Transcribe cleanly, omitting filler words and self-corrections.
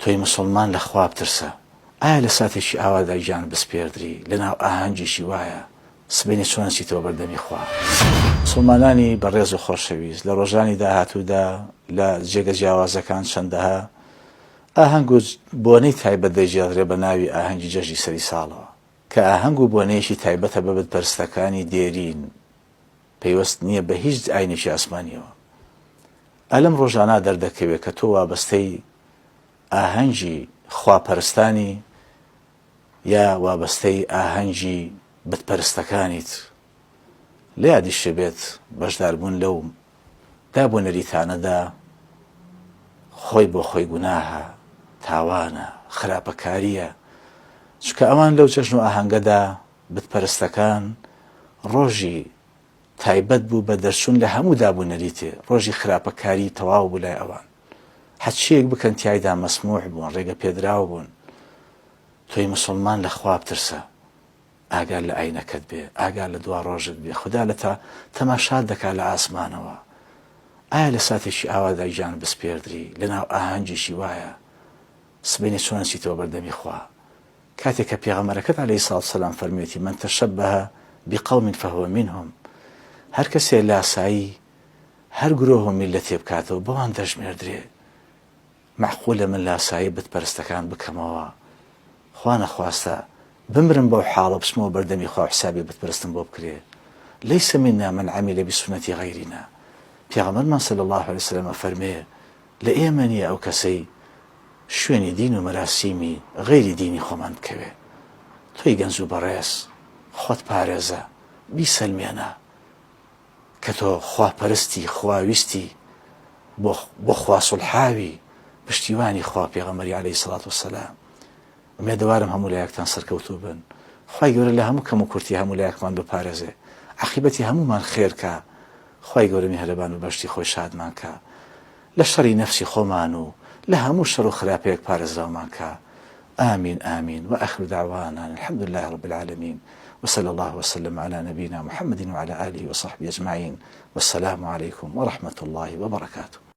تۆی مسلمان لە خوا بترسە. ئایا لە ساتێکی ئاوادا گیان بسپێردری لەناو ئاهەنگێکی وایە سبەینێ چۆن چیتەوە بەردەمی خوا. مسلمانانی بەڕێز و خۆشەویست لە ڕۆژانی داهاتوودا لە جێگە جیاوازەکان چەندەها ئاهەنگ و بۆنەی تایبەت دەیجێڕێ بە ناوی ئاهەنگی جەژنی سەری ساڵەوە کە ئاهەنگ و بۆنەیەکی تایبەتە بە بتپەرستەکانی دێرین پەیوەست نییە بە هیچ ئاینێکی ئاسمانیەوە. ئەلەم ڕۆژانە دەردەکەوێت کە تۆ وابەستەی ئاهەنگی خواپەرستانی یا وابەستەی ئاهەنگی بتپەرستەکانیت لە یادی شەبێت بەشداربوون لەو دابوونەریتانەدا خۆی بۆ خۆی گوناهە، تاوانە، خراپەکاریە، چکە ئەوان لەو جەژن و ئاهەنگەدا بتپەرستەکان ڕۆژی تایبەت بوو بە دەرچوون لە هەموو دابوونەریتێ، ڕۆژی خراپەکاری تەواو بوو لای ئەوان. هەرچیەک بکەن تیایدا مەسموح بوون، ڕێگە پێدراوە بوون. تۆی مسلمان لە خوا بترسە، ئاگار لە ئاینەکەت بێ، ئاگار لە دوا ڕۆژت بێ. خوددا لە تەماشات دەکات لە ئاسمانەوە. ئایا لە ساتێکی ئاوادا گیان بسپێردری لەناو ئاهەنگێکی وایە سبەینێ چۆن چیتەوە بەردەمی خوا. کاتێک کە پێغەمبەرەکەت عەلەیهی سەڵاتو وەسەلام فەرمێتی من تەشەبەهە بقەوم فەهوە منهم، هەر کەسێ لاسایی هەر گرۆه و میللەتێ بکاتەوە بەوان دەژمێردرێ. معقولە من لاسایی بتپەرستەکان بکەمەوە، خوا نەخواستە بمرم بەو حاڵە بچمەوە بەردەمی خوا و حسابی بتپەرستم بۆ بکرێ. لەیسە منا من عەمیلە بسونەتی غەیرینا. پێغەمبەرمان صلی الله علیه وسلم فەرمێ لە ئێمە نییە ئەو کەسەی شوێنی دین و مەراسیمی غەیری دینی خۆمان بکەوێ. تۆی گەنج و بەڕێز خۆت پارێزە، بیسەلمێنە کە تۆ خواپەرستی، خواویستی، بۆ خوا سوڵحاوی، پشتیوانی خوا پێغەمبەری عەلەیهی سەڵاتو وەسەلام. ئومێدەوارم هەموو لایەکتان سەرکەوتوو بن. خوای گەورە لە هەموو کەم و کورتی هەموو لایەکمان بپارێزێ، عاقبەتی هەموومان خێرکە. خوای گەورە میهرەبان و بەشتی خۆی شادمان کە، لە شەڕی نەفسی خۆمان و لە هەموو شەڕ و خراپەیەک پارێزراومان کە. آمين آمين وآخر دعوانا الحمد لله رب العالمين وصلى الله وسلم على نبينا محمد وعلى آله وصحبه أجمعين والسلام عليكم ورحمة الله وبركاته.